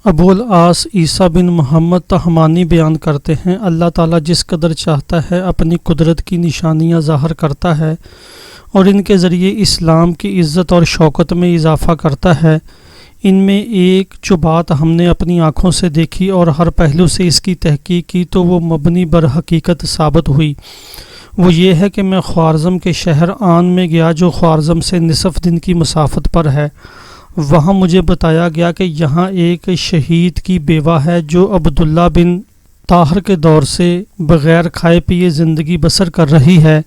ابو العاص عیسیٰ بن محمد طہمانی بیان کرتے ہیں، اللہ تعالیٰ جس قدر چاہتا ہے اپنی قدرت کی نشانیاں ظاہر کرتا ہے اور ان کے ذریعے اسلام کی عزت اور شوکت میں اضافہ کرتا ہے۔ ان میں ایک جو بات ہم نے اپنی آنکھوں سے دیکھی اور ہر پہلو سے اس کی تحقیق کی تو وہ مبنی بر حقیقت ثابت ہوئی۔ وہ یہ ہے کہ میں خوارزم کے شہر آن میں گیا جو خوارزم سے نصف دن کی مسافت پر ہے۔ وہاں مجھے بتایا گیا کہ یہاں ایک شہید کی بیوہ ہے جو عبداللہ بن طاہر کے دور سے بغیر کھائے پیے زندگی بسر کر رہی ہے۔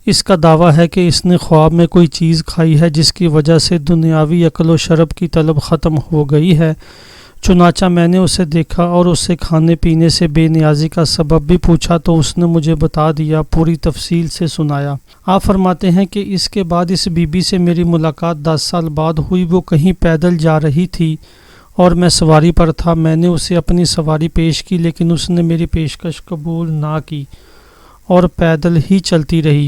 اس کا دعویٰ ہے کہ اس نے خواب میں کوئی چیز کھائی ہے جس کی وجہ سے دنیاوی اکل و شرب کی طلب ختم ہو گئی ہے۔ چنانچہ میں نے اسے دیکھا اور اس سے کھانے پینے سے بے نیازی کا سبب بھی پوچھا تو اس نے مجھے بتا دیا، پوری تفصیل سے سنایا۔ آپ فرماتے ہیں کہ اس کے بعد اس بی بی سے میری ملاقات 10 سال بعد ہوئی۔ وہ کہیں پیدل جا رہی تھی اور میں سواری پر تھا۔ میں نے اسے اپنی سواری پیش کی لیکن اس نے میری پیشکش قبول نہ کی اور پیدل ہی چلتی رہی۔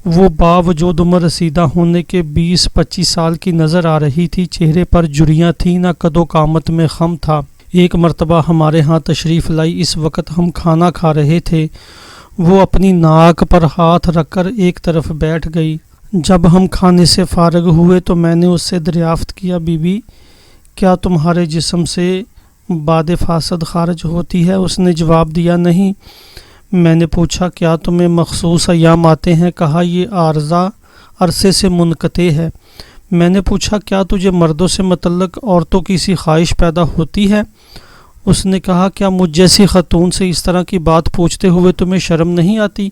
وہ باوجود عمر رسیدہ ہونے کے 20-25 سال کی نظر آ رہی تھی، چہرے پر جھریاں تھیں، نہ قد و قامت میں خم تھا۔ ایک مرتبہ ہمارے ہاں تشریف لائی، اس وقت ہم کھانا کھا رہے تھے۔ وہ اپنی ناک پر ہاتھ رکھ کر ایک طرف بیٹھ گئی۔ جب ہم کھانے سے فارغ ہوئے تو میں نے اس سے دریافت کیا، بی بی کیا تمہارے جسم سے باد فاسد خارج ہوتی ہے؟ اس نے جواب دیا، نہیں۔ میں نے پوچھا، کیا تمہیں مخصوص ایام آتے ہیں؟ کہا، یہ عارضہ عرصے سے منقطع ہے۔ میں نے پوچھا، کیا تجھے مردوں سے متعلق عورتوں کی سی خواہش پیدا ہوتی ہے؟ اس نے کہا، کیا مجھ جیسی خاتون سے اس طرح کی بات پوچھتے ہوئے تمہیں شرم نہیں آتی؟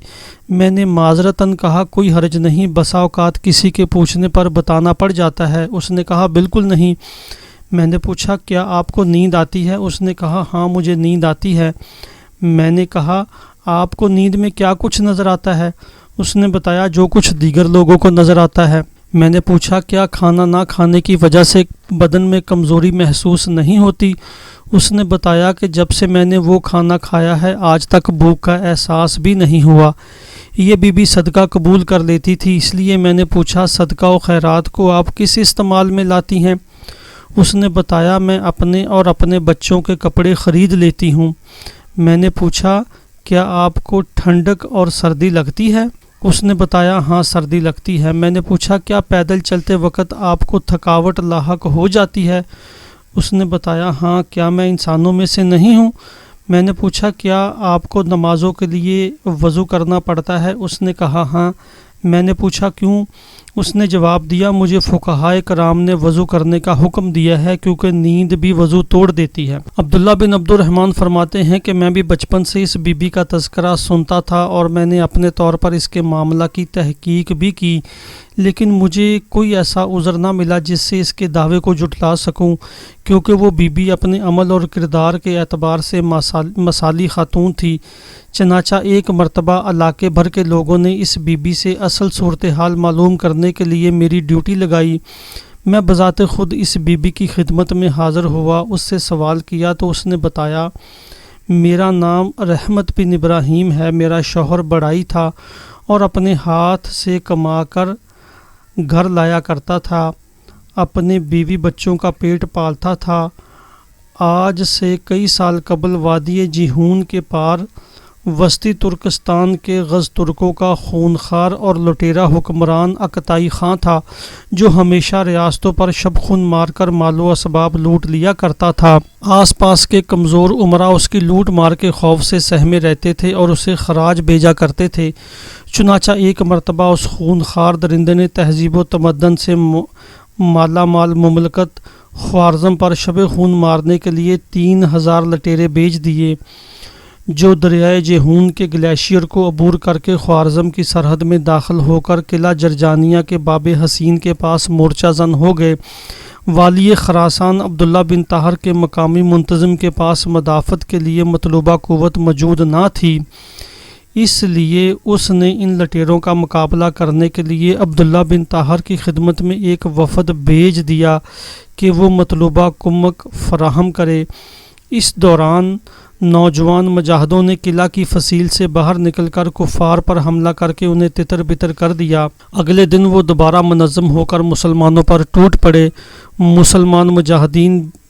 میں نے معذرتاً کہا، کوئی حرج نہیں، بسا اوقات کسی کے پوچھنے پر بتانا پڑ جاتا ہے۔ اس نے کہا، بالکل نہیں۔ میں نے پوچھا، کیا آپ کو نیند آتی ہے؟ اس نے کہا، ہاں مجھے نیند آتی ہے۔ میں نے کہا، آپ کو نیند میں کیا کچھ نظر آتا ہے؟ اس نے بتایا، جو کچھ دیگر لوگوں کو نظر آتا ہے۔ میں نے پوچھا، کیا کھانا نہ کھانے کی وجہ سے بدن میں کمزوری محسوس نہیں ہوتی؟ اس نے بتایا کہ جب سے میں نے وہ کھانا کھایا ہے آج تک بھوک کا احساس بھی نہیں ہوا۔ یہ بی بی صدقہ قبول کر لیتی تھی، اس لیے میں نے پوچھا، صدقہ و خیرات کو آپ کس استعمال میں لاتی ہیں؟ اس نے بتایا، میں اپنے اور اپنے بچوں کے کپڑے خرید لیتی ہوں۔ میں نے پوچھا، کیا آپ کو ٹھنڈک اور سردی لگتی ہے؟ اس نے بتایا، ہاں سردی لگتی ہے۔ میں نے پوچھا، کیا پیدل چلتے وقت آپ کو تھکاوٹ لاحق ہو جاتی ہے؟ اس نے بتایا، ہاں۔ کیا میں انسانوں میں سے نہیں ہوں؟ میں نے پوچھا، کیا آپ کو نمازوں کے لیے وضو کرنا پڑتا ہے؟ اس نے کہا، ہاں۔ میں نے پوچھا، کیوں؟ اس نے جواب دیا، مجھے فقہائے کرام نے وضو کرنے کا حکم دیا ہے کیونکہ نیند بھی وضو توڑ دیتی ہے۔ عبداللہ بن عبد الرحمن فرماتے ہیں کہ میں بھی بچپن سے اس بی بی کا تذکرہ سنتا تھا اور میں نے اپنے طور پر اس کے معاملہ کی تحقیق بھی کی، لیکن مجھے کوئی ایسا عذر نہ ملا جس سے اس کے دعوے کو جھٹلا سکوں، کیونکہ وہ بی بی اپنے عمل اور کردار کے اعتبار سے مثالی خاتون تھی۔ چنانچہ ایک مرتبہ علاقے بھر کے لوگوں نے اس بی بی سے اصل صورتحال معلوم کرنے کے لیے میری ڈیوٹی لگائی۔ میں بذات خود اس بی بی کی خدمت میں حاضر ہوا، اس سے سوال کیا تو اس نے بتایا، میرا نام رحمت بن ابراہیم ہے، میرا شوہر بڑائی تھا اور اپنے ہاتھ سے کما کر گھر لایا کرتا تھا، اپنے بیوی بچوں کا پیٹ پالتا تھا۔ آج سے کئی سال قبل وادی جیہون کے پار وسطی ترکستان کے غز ترکوں کا خونخوار اور لٹیرا حکمران اکتائی خاں تھا جو ہمیشہ ریاستوں پر شب خون مار کر مال و اسباب لوٹ لیا کرتا تھا۔ آس پاس کے کمزور امراء اس کی لوٹ مار کے خوف سے سہمے رہتے تھے اور اسے خراج بھیجا کرتے تھے۔ چنانچہ ایک مرتبہ اس خونخوار درندے نے تہذیب و تمدن سے مالا مال مملکت خوارزم پر شب خون مارنے کے لیے 3000 لٹیرے بھیج دیے، جو دریائے جیہون کے گلیشیئر کو عبور کر کے خوارزم کی سرحد میں داخل ہو کر قلعہ جرجانیہ کے باب حسین کے پاس مورچہ زن ہو گئے۔ والی خراسان عبداللہ بن طاہر کے مقامی منتظم کے پاس مدافعت کے لیے مطلوبہ قوت موجود نہ تھی، اس لیے اس نے ان لٹیروں کا مقابلہ کرنے کے لیے عبداللہ بن طاہر کی خدمت میں ایک وفد بھیج دیا کہ وہ مطلوبہ کمک فراہم کرے۔ اس دوران نوجوان مجاہدوں نے قلعہ کی فصیل سے باہر نکل کر کفار پر حملہ کر کے انہیں تتر بتر کر دیا۔ اگلے دن وہ دوبارہ منظم ہو کر مسلمانوں پر ٹوٹ پڑے۔ مسلمان مجاہدین